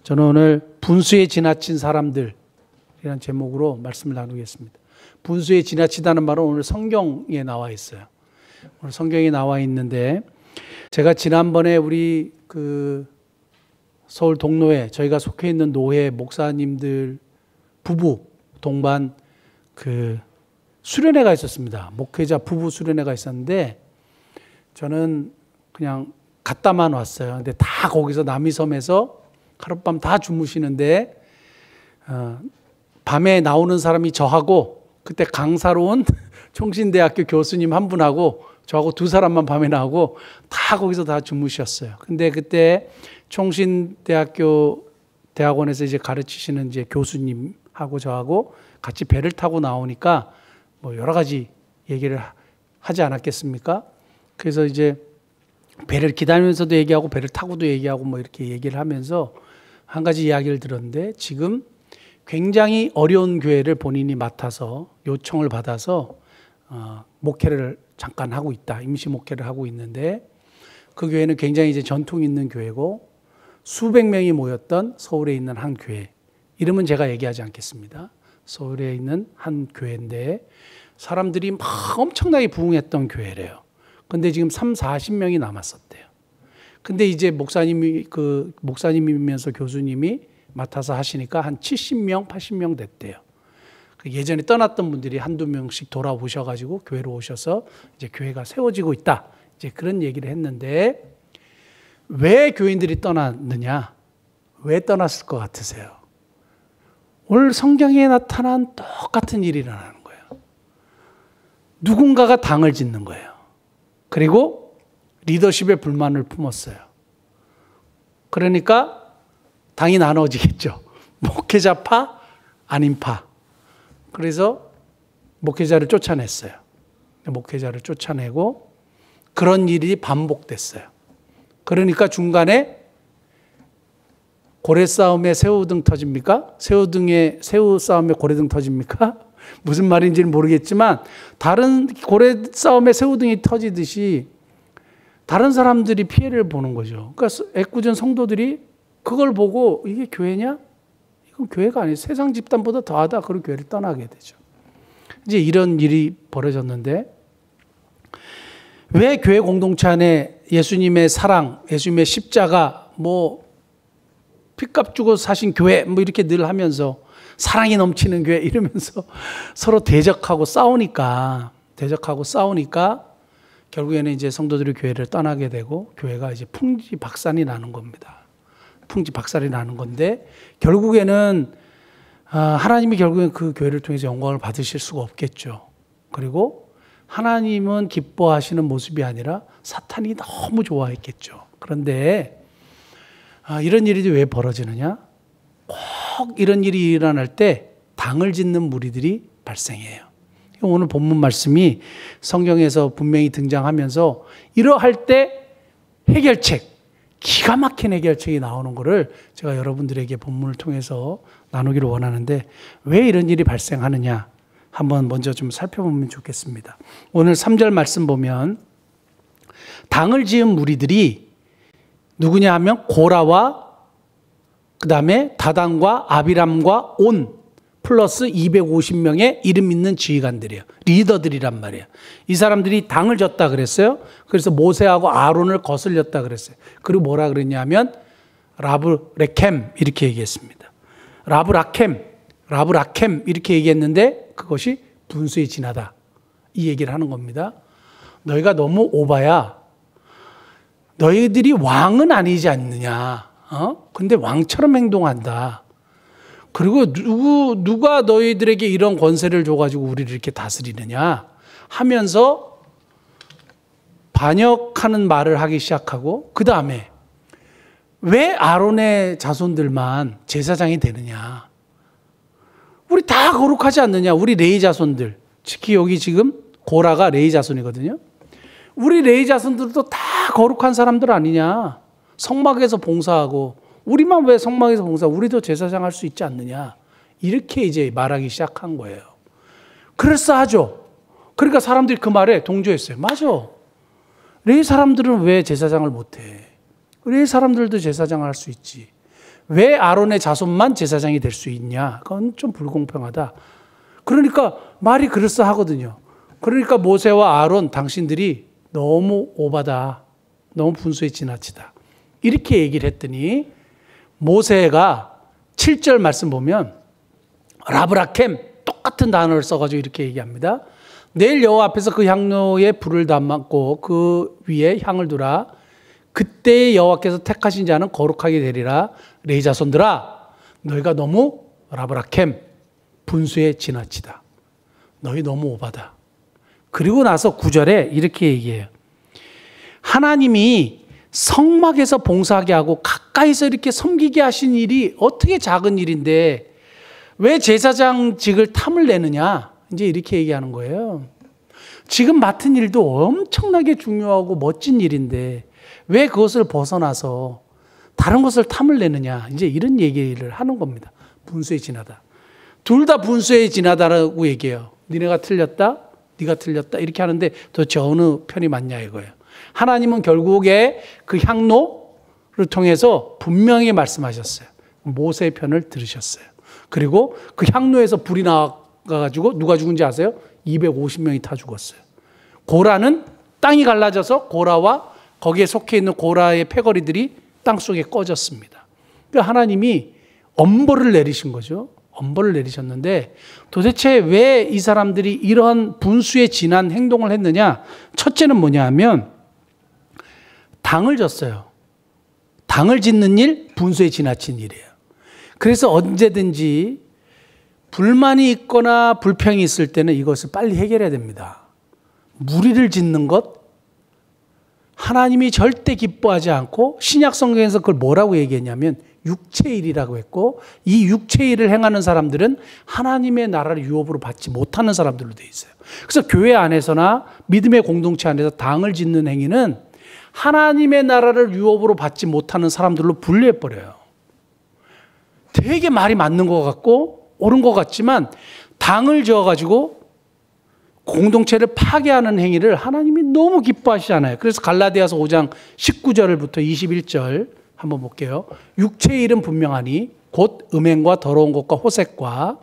저는 오늘 분수에 지나친 사람들이라는 제목으로 말씀을 나누겠습니다. 분수에 지나치다는 말은 오늘 성경에 나와 있어요. 오늘 성경에 나와 있는데, 제가 지난번에 우리 서울 동로에 저희가 속해 있는 노회 목사님들 부부 동반 수련회가 있었습니다. 목회자 부부 수련회가 있었는데, 저는 그냥 갔다만 왔어요. 근데 다 거기서 남이섬에서 하룻밤 다 주무시는데, 밤에 나오는 사람이 저하고 그때 강사로 온 총신대학교 교수님 한 분하고 저하고 두 사람만 밤에 나오고 다 거기서 다 주무셨어요. 근데 그때 총신대학교 대학원에서 이제 가르치시는 이제 교수님하고 저하고 같이 배를 타고 나오니까 뭐 여러 가지 얘기를 하지 않았겠습니까? 그래서 이제 배를 기다리면서도 얘기하고 배를 타고도 얘기하고 뭐 이렇게 얘기를 하면서 한 가지 이야기를 들었는데, 지금 굉장히 어려운 교회를 본인이 맡아서 요청을 받아서 목회를 잠깐 하고 있다. 임시 목회를 하고 있는데, 그 교회는 굉장히 이제 전통 있는 교회고 수백 명이 모였던 서울에 있는 한 교회. 이름은 제가 얘기하지 않겠습니다. 서울에 있는 한 교회인데 사람들이 막 엄청나게 부흥했던 교회래요. 근데 지금 40명이 남았었대요. 근데 이제 목사님이면서 교수님이 맡아서 하시니까 한 70명, 80명 됐대요. 예전에 떠났던 분들이 한두 명씩 돌아오셔가지고 교회로 오셔서 이제 교회가 세워지고 있다. 이제 그런 얘기를 했는데, 왜 교인들이 떠났느냐? 왜 떠났을 것 같으세요? 오늘 성경에 나타난 똑같은 일이 일어나는 거예요. 누군가가 당을 짓는 거예요. 그리고 리더십에 불만을 품었어요. 그러니까 당이 나눠지겠죠. 목회자파, 아닌파. 그래서 목회자를 쫓아냈어요. 목회자를 쫓아내고 그런 일이 반복됐어요. 그러니까 중간에 고래 싸움에 새우등 터집니까? 새우 싸움에 고래등 터집니까? 무슨 말인지는 모르겠지만, 다른 고래 싸움에 새우등이 터지듯이 다른 사람들이 피해를 보는 거죠. 그러니까 애꿎은 성도들이 그걸 보고 이게 교회냐? 이건 교회가 아니에요. 세상 집단보다 더하다. 그런 교회를 떠나게 되죠. 이제 이런 일이 벌어졌는데, 왜 교회 공동체 안에 예수님의 사랑, 예수님의 십자가, 뭐 핏값 주고 사신 교회 뭐 이렇게 늘 하면서 사랑이 넘치는 교회 이러면서 서로 대적하고 싸우니까 결국에는 이제 성도들이 교회를 떠나게 되고 교회가 이제 풍지박산이 나는 겁니다. 풍지박산이 나는 건데, 결국에는 하나님이 결국엔 그 교회를 통해서 영광을 받으실 수가 없겠죠. 그리고 하나님은 기뻐하시는 모습이 아니라 사탄이 너무 좋아했겠죠. 그런데 이런 일이 왜 벌어지느냐? 꼭 이런 일이 일어날 때 당을 짓는 무리들이 발생해요. 오늘 본문 말씀이 성경에서 분명히 등장하면서 이러할 때 해결책, 기가 막힌 해결책이 나오는 것을 제가 여러분들에게 본문을 통해서 나누기를 원하는데, 왜 이런 일이 발생하느냐 한번 먼저 좀 살펴보면 좋겠습니다. 오늘 3절 말씀 보면 당을 지은 무리들이 누구냐 하면 고라와 그 다음에 다단과 아비람과 온 플러스 250명의 이름 있는 지휘관들이에요. 리더들이란 말이에요. 이 사람들이 당을 졌다 그랬어요. 그래서 모세하고 아론을 거슬렸다 그랬어요. 그리고 뭐라 그랬냐면 라브레켐 이렇게 얘기했습니다. 라브라켐 이렇게 얘기했는데, 그것이 분수에 지나다 이 얘기를 하는 겁니다. 너희가 너무 오바야. 너희들이 왕은 아니지 않느냐. 근데 왕처럼 행동한다. 그리고 누가 너희들에게 이런 권세를 줘가지고 우리를 이렇게 다스리느냐 하면서 반역하는 말을 하기 시작하고, 그 다음에 왜 아론의 자손들만 제사장이 되느냐? 우리 다 거룩하지 않느냐? 우리 레위 자손들, 특히 여기 지금 고라가 레위 자손이거든요. 우리 레위 자손들도 다 거룩한 사람들 아니냐? 성막에서 봉사하고, 우리만 왜 성막에서 봉사하고 우리도 제사장 할 수 있지 않느냐? 이렇게 이제 말하기 시작한 거예요. 그럴싸하죠? 그러니까 사람들이 그 말에 동조했어요. 맞아. 레위 사람들은 왜 제사장을 못해? 레위 사람들도 제사장을 할 수 있지. 왜 아론의 자손만 제사장이 될 수 있냐? 그건 좀 불공평하다. 그러니까 말이 그럴싸하거든요. 그러니까 모세와 아론 당신들이 너무 오바다. 너무 분수에 지나치다. 이렇게 얘기를 했더니 모세가 7절 말씀 보면 라브라켐 똑같은 단어를 써가지고 이렇게 얘기합니다. 내일 여호와 앞에서 그 향로에 불을 담았고 그 위에 향을 두라. 그때 여호와께서 택하신 자는 거룩하게 되리라. 레위 자손들아, 너희가 너무 라브라켐 분수에 지나치다. 너희 너무 오바다. 그리고 나서 9절에 이렇게 얘기해요. 하나님이 성막에서 봉사하게 하고 가까이서 이렇게 섬기게 하신 일이 어떻게 작은 일인데 왜 제사장직을 탐을 내느냐? 이제 이렇게 얘기하는 거예요. 지금 맡은 일도 엄청나게 중요하고 멋진 일인데 왜 그것을 벗어나서 다른 것을 탐을 내느냐? 이제 이런 얘기를 하는 겁니다. 분수에 지나다. 둘 다 분수에 지나다라고 얘기해요. 니네가 틀렸다, 네가 틀렸다 이렇게 하는데 도대체 어느 편이 맞냐 이거예요. 하나님은 결국에 그 향로를 통해서 분명히 말씀하셨어요. 모세의 편을 들으셨어요. 그리고 그 향로에서 불이 나가가지고 누가 죽은지 아세요? 250명이 다 죽었어요. 고라는 땅이 갈라져서 고라와 거기에 속해 있는 고라의 패거리들이 땅속에 꺼졌습니다. 그러니까 하나님이 엄벌을 내리신 거죠. 엄벌을 내리셨는데 도대체 왜 이 사람들이 이런 분수에 지난 행동을 했느냐? 첫째는 뭐냐 하면 당을 졌어요. 당을 짓는 일, 분수에 지나친 일이에요. 그래서 언제든지 불만이 있거나 불평이 있을 때는 이것을 빨리 해결해야 됩니다. 무리를 짓는 것, 하나님이 절대 기뻐하지 않고 신약 성경에서 그걸 뭐라고 얘기했냐면 육체일이라고 했고 이 육체일을 행하는 사람들은 하나님의 나라를 유업으로 받지 못하는 사람들로 되어 있어요. 그래서 교회 안에서나 믿음의 공동체 안에서 당을 짓는 행위는 하나님의 나라를 유업으로 받지 못하는 사람들로 분류해버려요. 되게 말이 맞는 것 같고 옳은 것 같지만 당을 지어가지고 공동체를 파괴하는 행위를 하나님이 너무 기뻐하시지 않아요. 그래서 갈라디아서 5장 19절부터 21절 한번 볼게요. 육체의 일은 분명하니 곧 음행과 더러운 것과 호색과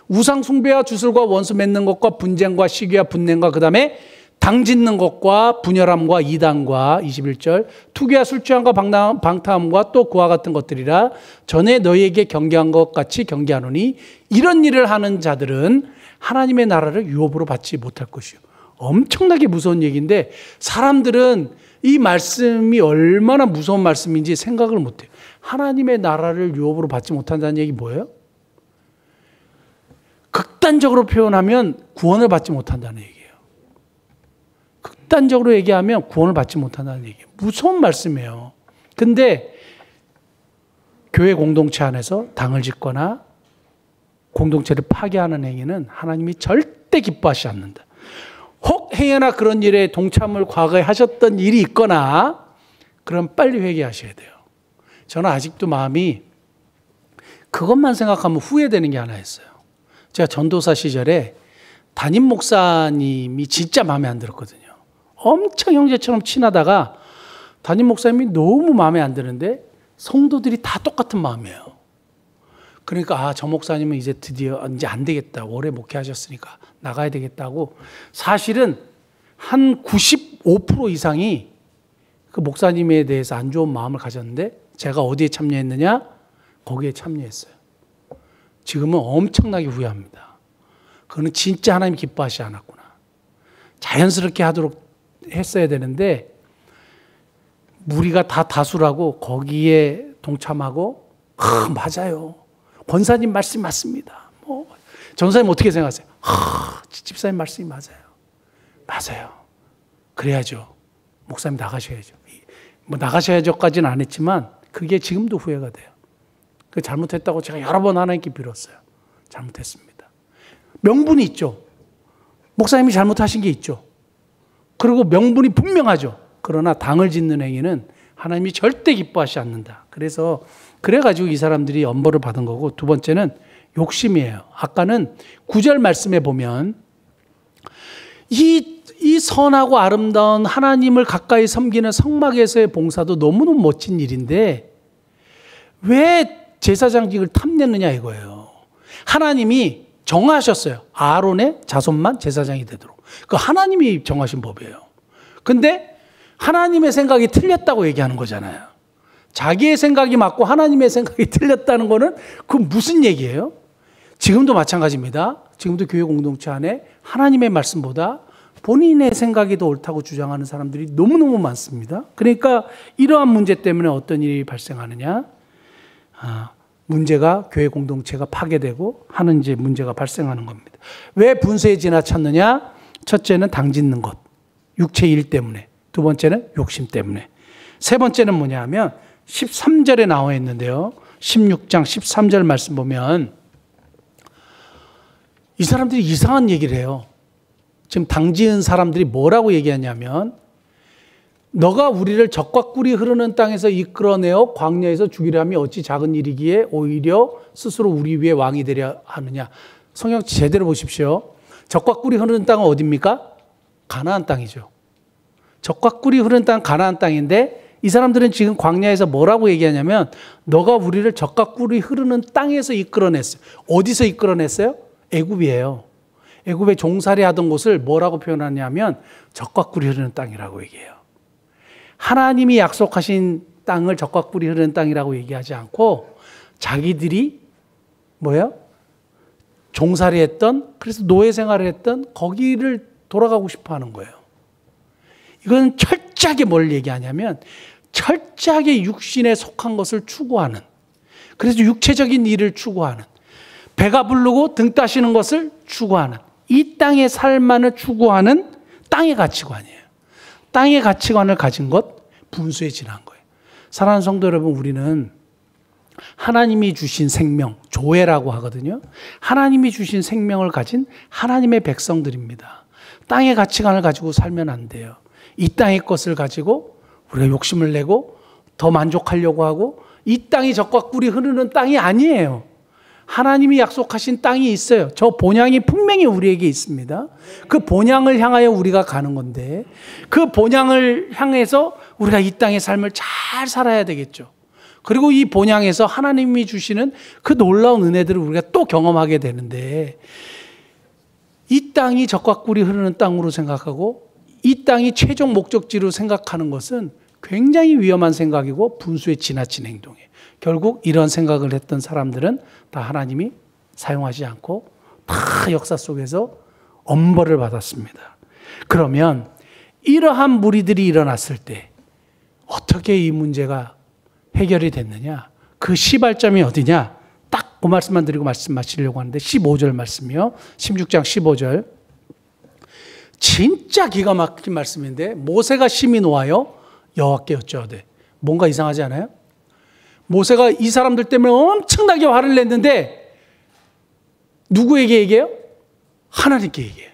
우상 숭배와 주술과 원수 맺는 것과 분쟁과 시기와 분냉과 그 다음에 당 짓는 것과 분열함과 이단과 21절 투기와 술 취함과 방탕함과 또 그와 같은 것들이라 전에 너희에게 경계한 것 같이 경계하노니 이런 일을 하는 자들은 하나님의 나라를 유업으로 받지 못할 것이요. 엄청나게 무서운 얘기인데 사람들은 이 말씀이 얼마나 무서운 말씀인지 생각을 못해요. 하나님의 나라를 유업으로 받지 못한다는 얘기 뭐예요? 극단적으로 표현하면 구원을 받지 못한다는 얘기예요. 극단적으로 얘기하면 구원을 받지 못한다는 얘기예요. 무서운 말씀이에요. 근데 교회 공동체 안에서 당을 짓거나 공동체를 파괴하는 행위는 하나님이 절대 기뻐하지 않는다. 혹 행여나 그런 일에 동참을 과거에 하셨던 일이 있거나 그럼 빨리 회개하셔야 돼요. 저는 아직도 마음이 그것만 생각하면 후회되는 게 하나 있어요. 제가 전도사 시절에 담임 목사님이 진짜 마음에 안 들었거든요. 엄청 형제처럼 친하다가 담임 목사님이 너무 마음에 안 드는데 성도들이 다 똑같은 마음이에요. 그러니까 저 목사님은 이제 드디어 이제 안 되겠다. 오래 목회하셨으니까 나가야 되겠다고 사실은 한 95% 이상이 그 목사님에 대해서 안 좋은 마음을 가졌는데 제가 어디에 참여했느냐? 거기에 참여했어요. 지금은 엄청나게 후회합니다. 그거는 진짜 하나님 기뻐하시지 않았구나. 자연스럽게 하도록 했어야 되는데 무리가 다 다수라고 거기에 동참하고 맞아요. 권사님 말씀이 맞습니다. 전사님 어떻게 생각하세요? 집사님 말씀이 맞아요. 맞아요. 그래야죠. 목사님 나가셔야죠. 나가셔야죠까지는 안 했지만 그게 지금도 후회가 돼요. 그 잘못했다고 제가 여러 번 하나님께 빌었어요. 잘못했습니다. 명분이 있죠. 목사님이 잘못하신 게 있죠. 그리고 명분이 분명하죠. 그러나 당을 짓는 행위는 하나님이 절대 기뻐하지 않는다. 그래가지고 이 사람들이 엄벌을 받은 거고 두 번째는 욕심이에요. 아까는 9절 말씀에 보면 이 선하고 아름다운 하나님을 가까이 섬기는 성막에서의 봉사도 너무너무 멋진 일인데 왜 제사장직을 탐내느냐 이거예요. 하나님이 정하셨어요. 아론의 자손만 제사장이 되도록. 그 하나님이 정하신 법이에요. 근데 하나님의 생각이 틀렸다고 얘기하는 거잖아요. 자기의 생각이 맞고 하나님의 생각이 틀렸다는 거는 그 무슨 얘기예요? 지금도 마찬가지입니다. 지금도 교회 공동체 안에 하나님의 말씀보다 본인의 생각이 더 옳다고 주장하는 사람들이 너무너무 많습니다. 그러니까 이러한 문제 때문에 어떤 일이 발생하느냐? 문제가 교회 공동체가 파괴되고 하는 이제 문제가 발생하는 겁니다. 왜 분수에 지나쳤느냐? 첫째는 당 짓는 것, 육체 일 때문에. 두 번째는 욕심 때문에. 세 번째는 뭐냐 하면 13절에 나와 있는데요. 16장 13절 말씀 보면 이 사람들이 이상한 얘기를 해요. 지금 당 지은 사람들이 뭐라고 얘기하냐면 너가 우리를 적과 꿀이 흐르는 땅에서 이끌어내어 광야에서 죽이려 함이 어찌 작은 일이기에 오히려 스스로 우리 위에 왕이 되려 하느냐. 성경 제대로 보십시오. 적과 꿀이 흐르는 땅은 어디입니까? 가나안 땅이죠. 적과 꿀이 흐르는 땅은 가나안 땅인데 이 사람들은 지금 광야에서 뭐라고 얘기하냐면 너가 우리를 적과 꿀이 흐르는 땅에서 이끌어냈어요. 어디서 이끌어냈어요? 애굽이에요. 애굽에 종살이 하던 곳을 뭐라고 표현하냐면 적과 꿀이 흐르는 땅이라고 얘기해요. 하나님이 약속하신 땅을 적과 꿀이 흐르는 땅이라고 얘기하지 않고 자기들이 뭐예요? 종살이 했던, 그래서 노예 생활을 했던 거기를 돌아가고 싶어 하는 거예요. 이건 철저하게 뭘 얘기하냐면 철저하게 육신에 속한 것을 추구하는, 그래서 육체적인 일을 추구하는, 배가 부르고 등 따시는 것을 추구하는, 이 땅의 삶만을 추구하는 땅의 가치관이에요. 땅의 가치관을 가진 것, 분수에 지난 거예요. 사랑하는 성도 여러분, 우리는 하나님이 주신 생명, 조회라고 하거든요. 하나님이 주신 생명을 가진 하나님의 백성들입니다. 땅의 가치관을 가지고 살면 안 돼요. 이 땅의 것을 가지고 우리가 욕심을 내고 더 만족하려고 하고, 이 땅이 적과 꿀이 흐르는 땅이 아니에요. 하나님이 약속하신 땅이 있어요. 저 본향이 분명히 우리에게 있습니다. 그 본향을 향하여 우리가 가는 건데 그 본향을 향해서 우리가 이 땅의 삶을 잘 살아야 되겠죠. 그리고 이 본향에서 하나님이 주시는 그 놀라운 은혜들을 우리가 또 경험하게 되는데, 이 땅이 적과 꿀이 흐르는 땅으로 생각하고 이 땅이 최종 목적지로 생각하는 것은 굉장히 위험한 생각이고 분수에 지나친 행동이에요. 결국 이런 생각을 했던 사람들은 다 하나님이 사용하지 않고 다 역사 속에서 엄벌을 받았습니다. 그러면 이러한 무리들이 일어났을 때 어떻게 이 문제가 해결이 됐느냐? 그 시발점이 어디냐? 딱 그 말씀만 드리고 말씀 마치려고 하는데 15절 말씀이요. 16장 15절. 진짜 기가 막힌 말씀인데 모세가 심히 노하여 여호와께 여쭈어대. 뭔가 이상하지 않아요? 모세가 이 사람들 때문에 엄청나게 화를 냈는데 누구에게 얘기해요? 하나님께 얘기해요.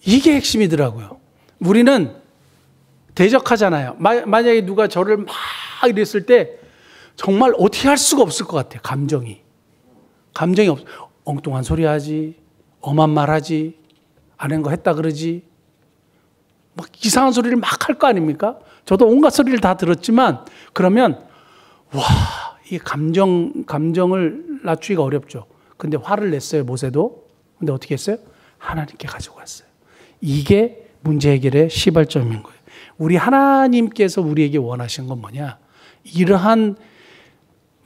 이게 핵심이더라고요. 우리는 대적하잖아요. 만약에 누가 저를 막 이랬을 때 정말 어떻게 할 수가 없을 것 같아요. 감정이 엉뚱한 소리 하지, 엄한 말 하지, 안 한 거 했다 그러지, 막 이상한 소리를 막 할 거 아닙니까? 저도 온갖 소리를 다 들었지만 그러면 와, 이 감정을 낮추기가 어렵죠. 근데 화를 냈어요, 모세도. 근데 어떻게 했어요? 하나님께 가지고 갔어요. 이게 문제 해결의 시발점인 거예요. 우리 하나님께서 우리에게 원하신 건 뭐냐? 이러한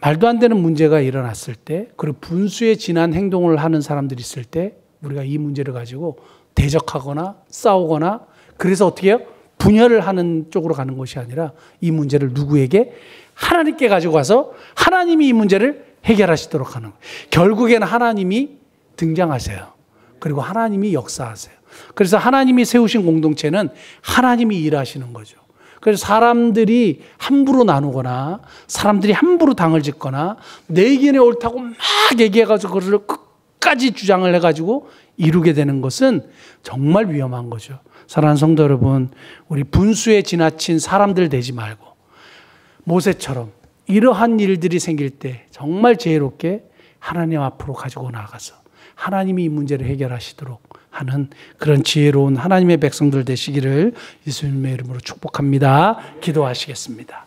말도 안 되는 문제가 일어났을 때, 그리고 분수에 지난 행동을 하는 사람들이 있을 때 우리가 이 문제를 가지고 대적하거나 싸우거나, 그래서 어떻게 해요? 분열을 하는 쪽으로 가는 것이 아니라 이 문제를 누구에게? 하나님께 가지고 가서 하나님이 이 문제를 해결하시도록 하는 거예요. 결국에는 하나님이 등장하세요. 그리고 하나님이 역사하세요. 그래서 하나님이 세우신 공동체는 하나님이 일하시는 거죠. 그래서 사람들이 함부로 나누거나 사람들이 함부로 당을 짓거나 내 의견이 옳다고 막 얘기해가지고 그걸 끝까지 주장을 해가지고 이루게 되는 것은 정말 위험한 거죠. 사랑하는 성도 여러분, 우리 분수에 지나친 사람들 되지 말고 모세처럼 이러한 일들이 생길 때 정말 지혜롭게 하나님 앞으로 가지고 나아가서 하나님이 이 문제를 해결하시도록 하는 그런 지혜로운 하나님의 백성들 되시기를 예수님의 이름으로 축복합니다. 기도하시겠습니다.